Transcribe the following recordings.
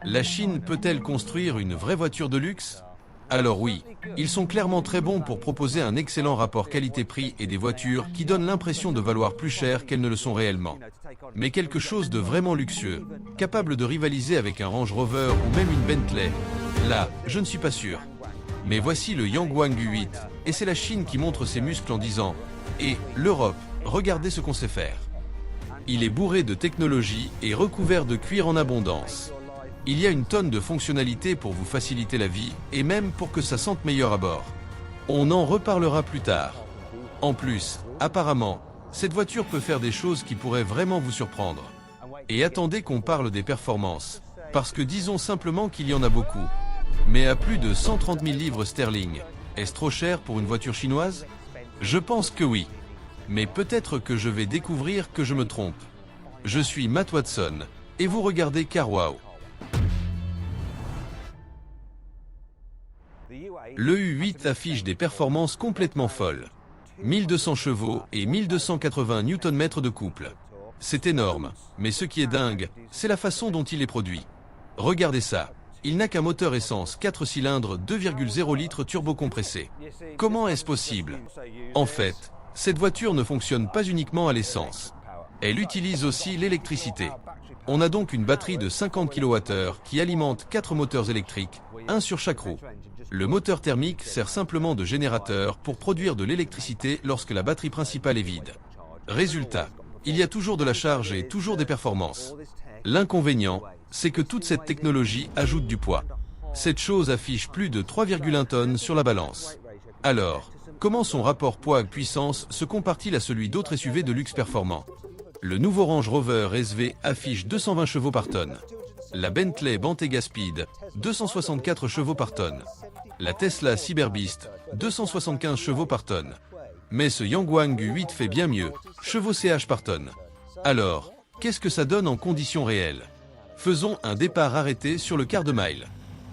La Chine peut-elle construire une vraie voiture de luxe? Alors oui, ils sont clairement très bons pour proposer un excellent rapport qualité-prix et des voitures qui donnent l'impression de valoir plus cher qu'elles ne le sont réellement. Mais quelque chose de vraiment luxueux, capable de rivaliser avec un Range Rover ou même une Bentley, là, je ne suis pas sûr. Mais voici le Yangwang U8, et c'est la Chine qui montre ses muscles en disant « Et l'Europe, regardez ce qu'on sait faire ». Il est bourré de technologie et recouvert de cuir en abondance. Il y a une tonne de fonctionnalités pour vous faciliter la vie et même pour que ça sente meilleur à bord. On en reparlera plus tard. En plus, apparemment, cette voiture peut faire des choses qui pourraient vraiment vous surprendre. Et attendez qu'on parle des performances, parce que disons simplement qu'il y en a beaucoup. Mais à plus de 130 000 livres sterling, est-ce trop cher pour une voiture chinoise? Je pense que oui. Mais peut-être que je vais découvrir que je me trompe. Je suis Matt Watson, et vous regardez CarWow. Le U8 affiche des performances complètement folles. 1200 chevaux et 1280 Nm de couple. C'est énorme, mais ce qui est dingue, c'est la façon dont il est produit. Regardez ça, il n'a qu'un moteur essence 4 cylindres 2,0 litres turbocompressé. Comment est-ce possible? En fait, cette voiture ne fonctionne pas uniquement à l'essence. Elle utilise aussi l'électricité. On a donc une batterie de 50 kWh qui alimente 4 moteurs électriques, un sur chaque roue. Le moteur thermique sert simplement de générateur pour produire de l'électricité lorsque la batterie principale est vide. Résultat, il y a toujours de la charge et toujours des performances. L'inconvénient, c'est que toute cette technologie ajoute du poids. Cette chose affiche plus de 3,1 tonnes sur la balance. Alors, comment son rapport poids-puissance se compare-t-il à celui d'autres SUV de luxe performants? Le nouveau Range Rover SV affiche 220 chevaux par tonne. La Bentley Bentayga Speed, 264 chevaux par tonne. La Tesla Cyberbeast, 275 chevaux par tonne. Mais ce Yangwang U8 fait bien mieux, chevaux CH par tonne. Alors, qu'est-ce que ça donne en conditions réelles? Faisons un départ arrêté sur le quart de mile.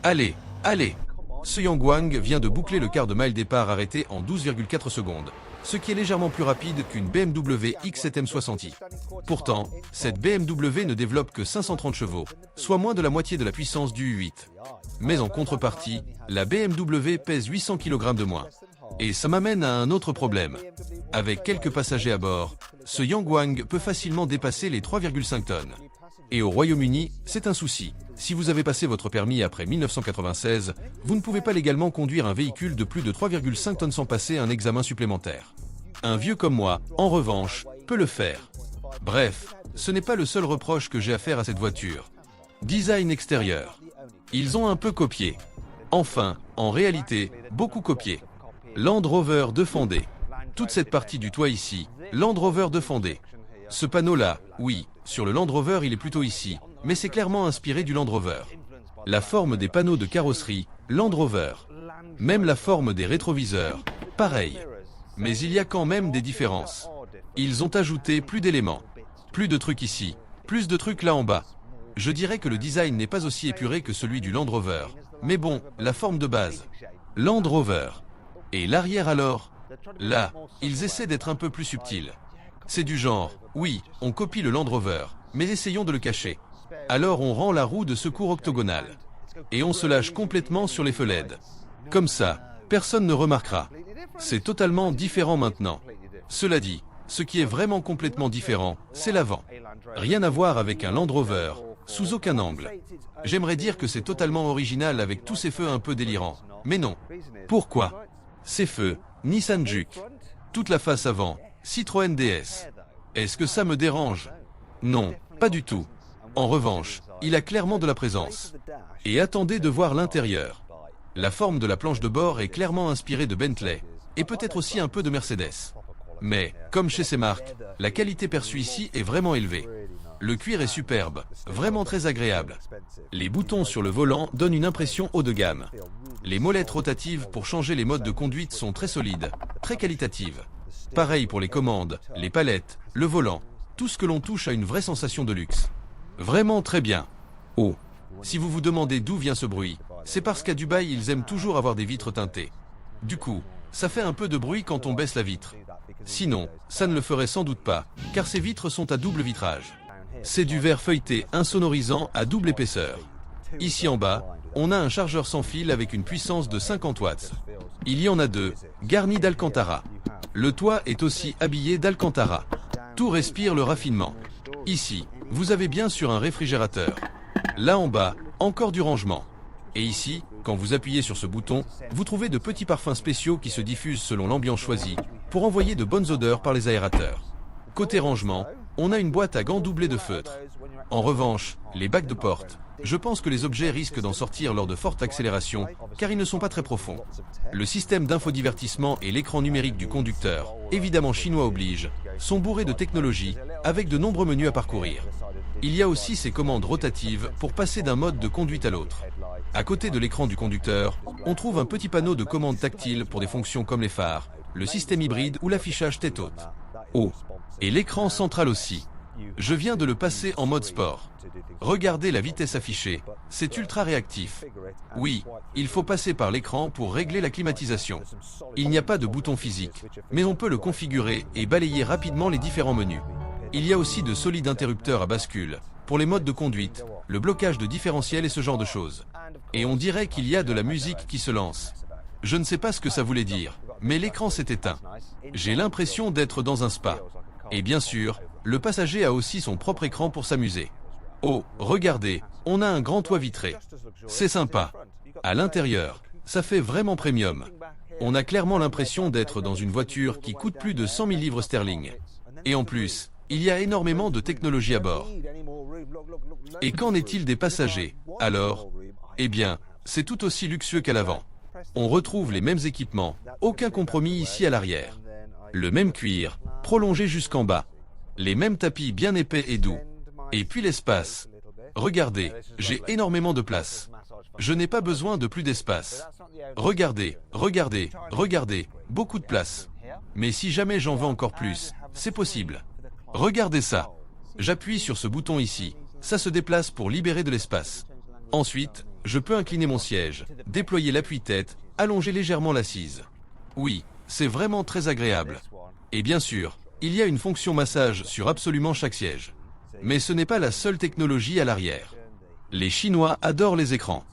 Allez, allez! Ce Yangwang vient de boucler le quart de mile départ arrêté en 12,4 secondes, ce qui est légèrement plus rapide qu'une BMW X7 M60i. Pourtant, cette BMW ne développe que 530 chevaux, soit moins de la moitié de la puissance du U8. Mais en contrepartie, la BMW pèse 800 kg de moins. Et ça m'amène à un autre problème. Avec quelques passagers à bord, ce Yangwang peut facilement dépasser les 3,5 tonnes. Et au Royaume-Uni, c'est un souci. Si vous avez passé votre permis après 1996, vous ne pouvez pas légalement conduire un véhicule de plus de 3,5 tonnes sans passer un examen supplémentaire. Un vieux comme moi, en revanche, peut le faire. Bref, ce n'est pas le seul reproche que j'ai à faire à cette voiture. Design extérieur. Ils ont un peu copié. Enfin, en réalité, beaucoup copié. Land Rover de fondé. Toute cette partie du toit ici, Land Rover de fondé. Ce panneau-là, oui, sur le Land Rover il est plutôt ici, mais c'est clairement inspiré du Land Rover. La forme des panneaux de carrosserie, Land Rover. Même la forme des rétroviseurs, pareil. Mais il y a quand même des différences. Ils ont ajouté plus d'éléments. Plus de trucs ici, plus de trucs là en bas. Je dirais que le design n'est pas aussi épuré que celui du Land Rover. Mais bon, la forme de base. Land Rover. Et l'arrière alors? Là, ils essaient d'être un peu plus subtils. C'est du genre, oui, on copie le Land Rover, mais essayons de le cacher. Alors on rend la roue de secours octogonale. Et on se lâche complètement sur les feux LED. Comme ça, personne ne remarquera. C'est totalement différent maintenant. Cela dit, ce qui est vraiment complètement différent, c'est l'avant. Rien à voir avec un Land Rover, sous aucun angle. J'aimerais dire que c'est totalement original avec tous ces feux un peu délirants. Mais non. Pourquoi? Ces feux, Nissan Juke. Toute la face avant, Citroën DS. Est-ce que ça me dérange? Non, pas du tout. En revanche, il a clairement de la présence. Et attendez de voir l'intérieur. La forme de la planche de bord est clairement inspirée de Bentley, et peut-être aussi un peu de Mercedes. Mais, comme chez ces marques, la qualité perçue ici est vraiment élevée. Le cuir est superbe, vraiment très agréable. Les boutons sur le volant donnent une impression haut de gamme. Les molettes rotatives pour changer les modes de conduite sont très solides, très qualitatives. Pareil pour les commandes, les palettes, le volant, tout ce que l'on touche a une vraie sensation de luxe. Vraiment très bien. Oh, si vous vous demandez d'où vient ce bruit, c'est parce qu'à Dubaï ils aiment toujours avoir des vitres teintées. Du coup, ça fait un peu de bruit quand on baisse la vitre. Sinon, ça ne le ferait sans doute pas, car ces vitres sont à double vitrage. C'est du verre feuilleté insonorisant à double épaisseur. Ici en bas, on a un chargeur sans fil avec une puissance de 50 watts. Il y en a deux, garnis d'Alcantara. Le toit est aussi habillé d'Alcantara. Tout respire le raffinement. Ici, vous avez bien sûr un réfrigérateur. Là en bas, encore du rangement. Et ici, quand vous appuyez sur ce bouton, vous trouvez de petits parfums spéciaux qui se diffusent selon l'ambiance choisie, pour envoyer de bonnes odeurs par les aérateurs. Côté rangement, on a une boîte à gants doublée de feutre. En revanche, les bacs de porte, je pense que les objets risquent d'en sortir lors de fortes accélérations, car ils ne sont pas très profonds. Le système d'infodivertissement et l'écran numérique du conducteur, évidemment chinois oblige, sont bourrés de technologie, avec de nombreux menus à parcourir. Il y a aussi ces commandes rotatives pour passer d'un mode de conduite à l'autre. À côté de l'écran du conducteur, on trouve un petit panneau de commande tactile pour des fonctions comme les phares, le système hybride ou l'affichage tête haute. Oh, et l'écran central aussi. Je viens de le passer en mode sport. Regardez la vitesse affichée, c'est ultra réactif. Oui, il faut passer par l'écran pour régler la climatisation. Il n'y a pas de bouton physique, mais on peut le configurer et balayer rapidement les différents menus. Il y a aussi de solides interrupteurs à bascule, pour les modes de conduite, le blocage de différentiel et ce genre de choses. Et on dirait qu'il y a de la musique qui se lance. Je ne sais pas ce que ça voulait dire, mais l'écran s'est éteint. J'ai l'impression d'être dans un spa. Et bien sûr, le passager a aussi son propre écran pour s'amuser. Oh, regardez, on a un grand toit vitré. C'est sympa. À l'intérieur, ça fait vraiment premium. On a clairement l'impression d'être dans une voiture qui coûte plus de 100 000 livres sterling. Et en plus, il y a énormément de technologie à bord. Et qu'en est-il des passagers, alors? Eh bien, c'est tout aussi luxueux qu'à l'avant. On retrouve les mêmes équipements, aucun compromis ici à l'arrière. Le même cuir, prolongé jusqu'en bas. Les mêmes tapis bien épais et doux. Et puis l'espace. Regardez, j'ai énormément de place. Je n'ai pas besoin de plus d'espace. Regardez, regardez, regardez, beaucoup de place. Mais si jamais j'en veux encore plus, c'est possible. Regardez ça. J'appuie sur ce bouton ici. Ça se déplace pour libérer de l'espace. Ensuite, je peux incliner mon siège, déployer l'appui-tête, allonger légèrement l'assise. Oui, c'est vraiment très agréable. Et bien sûr, il y a une fonction massage sur absolument chaque siège. Mais ce n'est pas la seule technologie à l'arrière. Les Chinois adorent les écrans.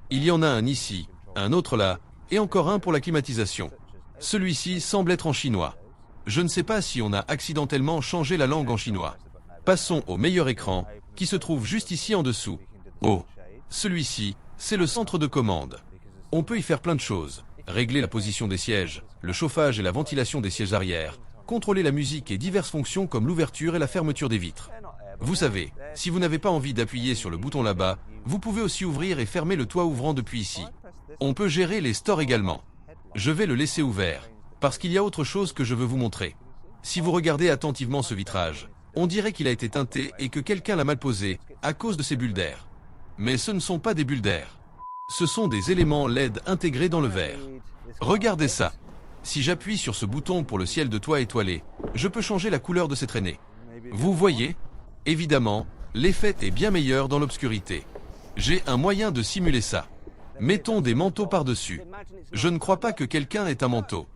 Il y en a un ici, un autre là, et encore un pour la climatisation. Celui-ci semble être en chinois. Je ne sais pas si on a accidentellement changé la langue en chinois. Passons au meilleur écran, qui se trouve juste ici en dessous. Oh, celui-ci, c'est le centre de commande. On peut y faire plein de choses. Régler la position des sièges, le chauffage et la ventilation des sièges arrière, contrôler la musique et diverses fonctions comme l'ouverture et la fermeture des vitres. Vous savez, si vous n'avez pas envie d'appuyer sur le bouton là-bas, vous pouvez aussi ouvrir et fermer le toit ouvrant depuis ici. On peut gérer les stores également. Je vais le laisser ouvert, parce qu'il y a autre chose que je veux vous montrer. Si vous regardez attentivement ce vitrage, on dirait qu'il a été teinté et que quelqu'un l'a mal posé, à cause de ces bulles d'air. Mais ce ne sont pas des bulles d'air. Ce sont des éléments LED intégrés dans le verre. Regardez ça. Si j'appuie sur ce bouton pour le ciel de toit étoilé, je peux changer la couleur de ces traînées. Vous voyez? Évidemment, l'effet est bien meilleur dans l'obscurité. J'ai un moyen de simuler ça. Mettons des manteaux par-dessus. Je ne crois pas que quelqu'un ait un manteau.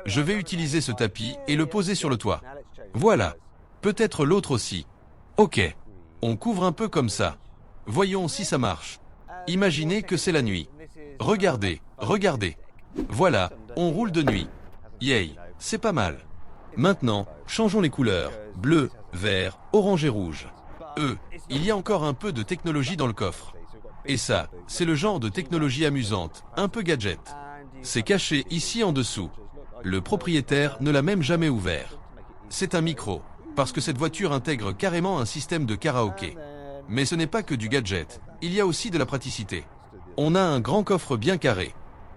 Je vais utiliser ce tapis et le poser sur le toit. Voilà. Peut-être l'autre aussi. Ok. On couvre un peu comme ça. Voyons si ça marche. Imaginez que c'est la nuit. Regardez, regardez. Voilà, on roule de nuit. Yay, c'est pas mal. Maintenant, changeons les couleurs. Bleu, vert, orange et rouge. Il y a encore un peu de technologie dans le coffre. Et ça, c'est le genre de technologie amusante, un peu gadget. C'est caché ici en dessous. Le propriétaire ne l'a même jamais ouvert. C'est un micro, parce que cette voiture intègre carrément un système de karaoké. Mais ce n'est pas que du gadget, il y a aussi de la praticité. On a un grand coffre bien carré.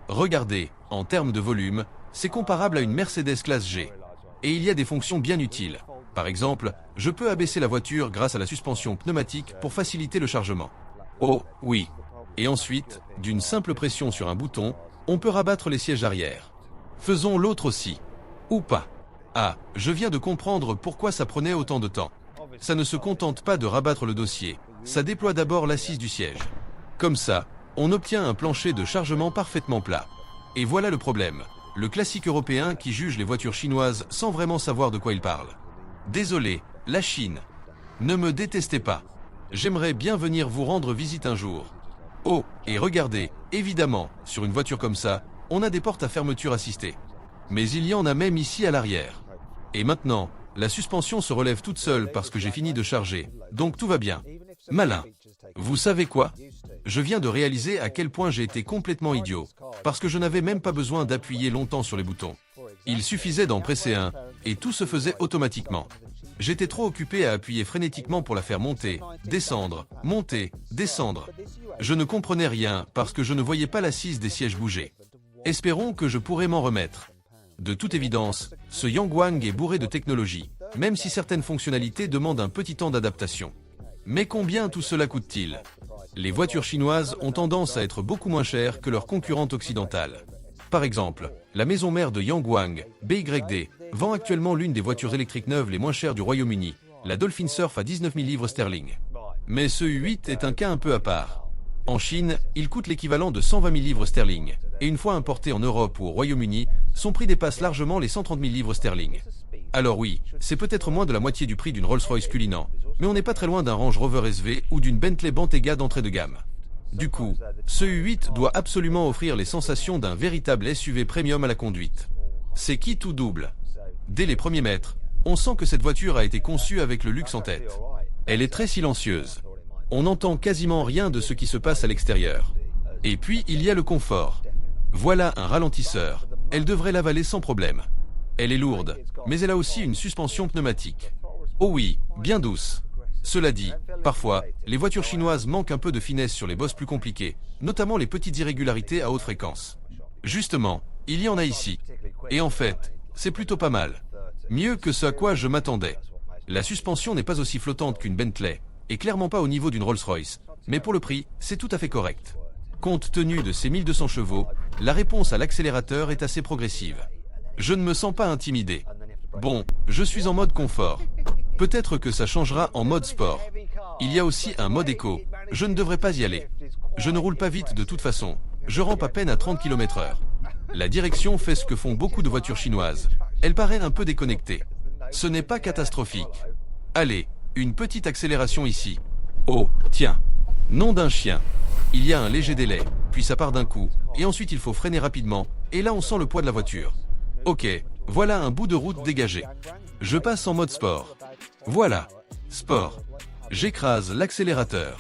Regardez, en termes de volume, c'est comparable à une Mercedes classe G. Et il y a des fonctions bien utiles. Par exemple, je peux abaisser la voiture grâce à la suspension pneumatique pour faciliter le chargement. Oh, oui. Et ensuite, d'une simple pression sur un bouton, on peut rabattre les sièges arrière. Faisons l'autre aussi. Ou pas. Ah, je viens de comprendre pourquoi ça prenait autant de temps. Ça ne se contente pas de rabattre le dossier, ça déploie d'abord l'assise du siège. Comme ça, on obtient un plancher de chargement parfaitement plat. Et voilà le problème, le classique européen qui juge les voitures chinoises sans vraiment savoir de quoi il parle. Désolé, la Chine. Ne me détestez pas. J'aimerais bien venir vous rendre visite un jour. Oh, et regardez, évidemment, sur une voiture comme ça, on a des portes à fermeture assistée. Mais il y en a même ici à l'arrière. Et maintenant, la suspension se relève toute seule parce que j'ai fini de charger, donc tout va bien. Malin. Vous savez quoi? Je viens de réaliser à quel point j'ai été complètement idiot, parce que je n'avais même pas besoin d'appuyer longtemps sur les boutons. Il suffisait d'en presser un, et tout se faisait automatiquement. J'étais trop occupé à appuyer frénétiquement pour la faire monter, descendre, monter, descendre. Je ne comprenais rien parce que je ne voyais pas l'assise des sièges bouger. Espérons que je pourrai m'en remettre. De toute évidence, ce Yangwang est bourré de technologie, même si certaines fonctionnalités demandent un petit temps d'adaptation. Mais combien tout cela coûte-t-il? Les voitures chinoises ont tendance à être beaucoup moins chères que leurs concurrentes occidentales. Par exemple, la maison mère de Yangwang, BYD, vend actuellement l'une des voitures électriques neuves les moins chères du Royaume-Uni, la Dolphin Surf à 19 000 livres sterling. Mais ce U8 est un cas un peu à part. En Chine, il coûte l'équivalent de 120 000 livres sterling, et une fois importé en Europe ou au Royaume-Uni, son prix dépasse largement les 130 000 livres sterling. Alors oui, c'est peut-être moins de la moitié du prix d'une Rolls-Royce Cullinan, mais on n'est pas très loin d'un Range Rover SV ou d'une Bentley Bentayga d'entrée de gamme. Du coup, ce U8 doit absolument offrir les sensations d'un véritable SUV premium à la conduite. C'est qui tout double. Dès les premiers mètres, on sent que cette voiture a été conçue avec le luxe en tête. Elle est très silencieuse. On n'entend quasiment rien de ce qui se passe à l'extérieur. Et puis, il y a le confort. Voilà un ralentisseur. Elle devrait l'avaler sans problème. Elle est lourde, mais elle a aussi une suspension pneumatique. Oh oui, bien douce. Cela dit, parfois, les voitures chinoises manquent un peu de finesse sur les bosses plus compliquées, notamment les petites irrégularités à haute fréquence. Justement, il y en a ici. Et en fait, c'est plutôt pas mal. Mieux que ce à quoi je m'attendais. La suspension n'est pas aussi flottante qu'une Bentley, et clairement pas au niveau d'une Rolls-Royce, mais pour le prix, c'est tout à fait correct. Compte tenu de ses 1200 chevaux, la réponse à l'accélérateur est assez progressive. Je ne me sens pas intimidé. Bon, je suis en mode confort. Peut-être que ça changera en mode sport. Il y a aussi un mode éco. Je ne devrais pas y aller. Je ne roule pas vite de toute façon. Je rampe à peine à 30 km/h. La direction fait ce que font beaucoup de voitures chinoises. Elle paraît un peu déconnectée. Ce n'est pas catastrophique. Allez, une petite accélération ici. Oh, tiens. Nom d'un chien. Il y a un léger délai, puis ça part d'un coup, et ensuite il faut freiner rapidement, et là on sent le poids de la voiture. Ok, voilà un bout de route dégagé. Je passe en mode sport. Voilà, sport. J'écrase l'accélérateur.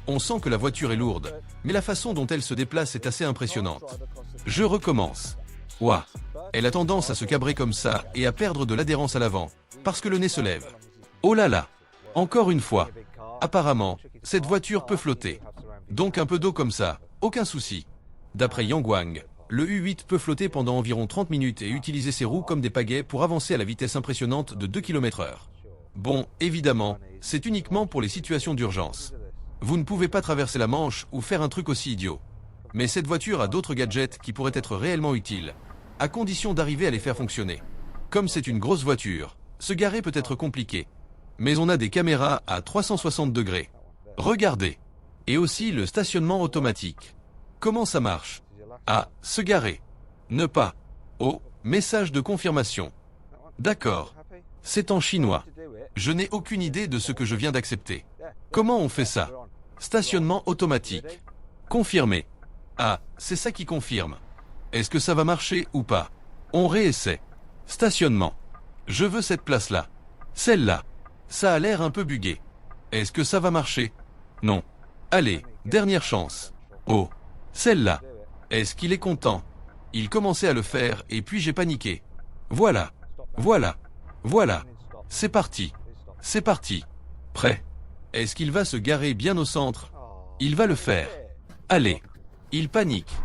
On sent que la voiture est lourde, mais la façon dont elle se déplace est assez impressionnante. Je recommence. Ouah, elle a tendance à se cabrer comme ça et à perdre de l'adhérence à l'avant, parce que le nez se lève. Oh là là, encore une fois. Apparemment, cette voiture peut flotter. Donc un peu d'eau comme ça, aucun souci. D'après Yangwang, le U8 peut flotter pendant environ 30 minutes et utiliser ses roues comme des pagaies pour avancer à la vitesse impressionnante de 2 km/h. Bon, évidemment, c'est uniquement pour les situations d'urgence. Vous ne pouvez pas traverser la Manche ou faire un truc aussi idiot. Mais cette voiture a d'autres gadgets qui pourraient être réellement utiles, à condition d'arriver à les faire fonctionner. Comme c'est une grosse voiture, se garer peut être compliqué. Mais on a des caméras à 360 degrés. Regardez. Et aussi le stationnement automatique. Comment ça marche? Ah, se garer. Ne pas. Oh, message de confirmation. D'accord. C'est en chinois. Je n'ai aucune idée de ce que je viens d'accepter. Comment on fait ça? Stationnement automatique. Confirmé. Ah, c'est ça qui confirme. Est-ce que ça va marcher ou pas? On réessaie. Stationnement. Je veux cette place-là. Celle-là. Ça a l'air un peu bugué. Est-ce que ça va marcher? Non. Allez, dernière chance. Oh, celle-là. Est-ce qu'il est content? Il commençait à le faire et puis j'ai paniqué. Voilà. Voilà. Voilà. C'est parti. C'est parti. Prêt. Est-ce qu'il va se garer bien au centre? Il va le faire. Allez. Il panique.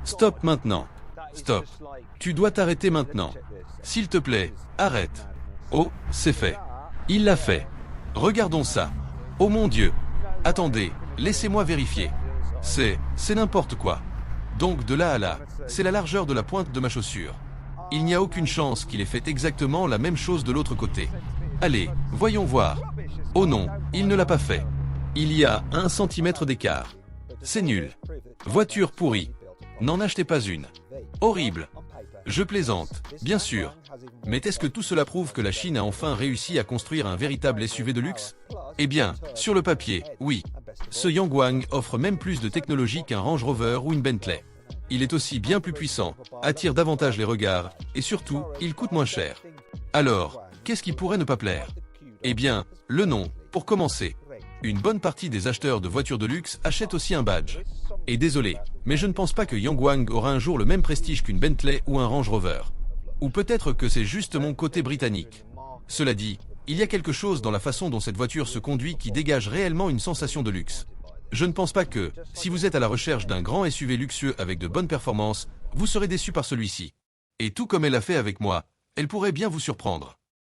Stop maintenant. Stop. Tu dois t'arrêter maintenant. S'il te plaît, arrête. Oh, c'est fait. Il l'a fait. Regardons ça. Oh mon Dieu. Attendez, laissez-moi vérifier. C'est n'importe quoi. Donc de là à là, c'est la largeur de la pointe de ma chaussure. Il n'y a aucune chance qu'il ait fait exactement la même chose de l'autre côté. Allez, voyons voir. Oh non, il ne l'a pas fait. Il y a 1 centimètre d'écart. C'est nul. Voiture pourrie. N'en achetez pas une. Horrible. Je plaisante, bien sûr. Mais est-ce que tout cela prouve que la Chine a enfin réussi à construire un véritable SUV de luxe? Eh bien, sur le papier, oui. Ce Yangwang offre même plus de technologie qu'un Range Rover ou une Bentley. Il est aussi bien plus puissant, attire davantage les regards, et surtout, il coûte moins cher. Alors, qu'est-ce qui pourrait ne pas plaire? Eh bien, le nom, pour commencer. Une bonne partie des acheteurs de voitures de luxe achètent aussi un badge. Et désolé, mais je ne pense pas que Yangwang aura un jour le même prestige qu'une Bentley ou un Range Rover. Ou peut-être que c'est juste mon côté britannique. Cela dit, il y a quelque chose dans la façon dont cette voiture se conduit qui dégage réellement une sensation de luxe. Je ne pense pas que, si vous êtes à la recherche d'un grand SUV luxueux avec de bonnes performances, vous serez déçu par celui-ci. Et tout comme elle a fait avec moi, elle pourrait bien vous surprendre.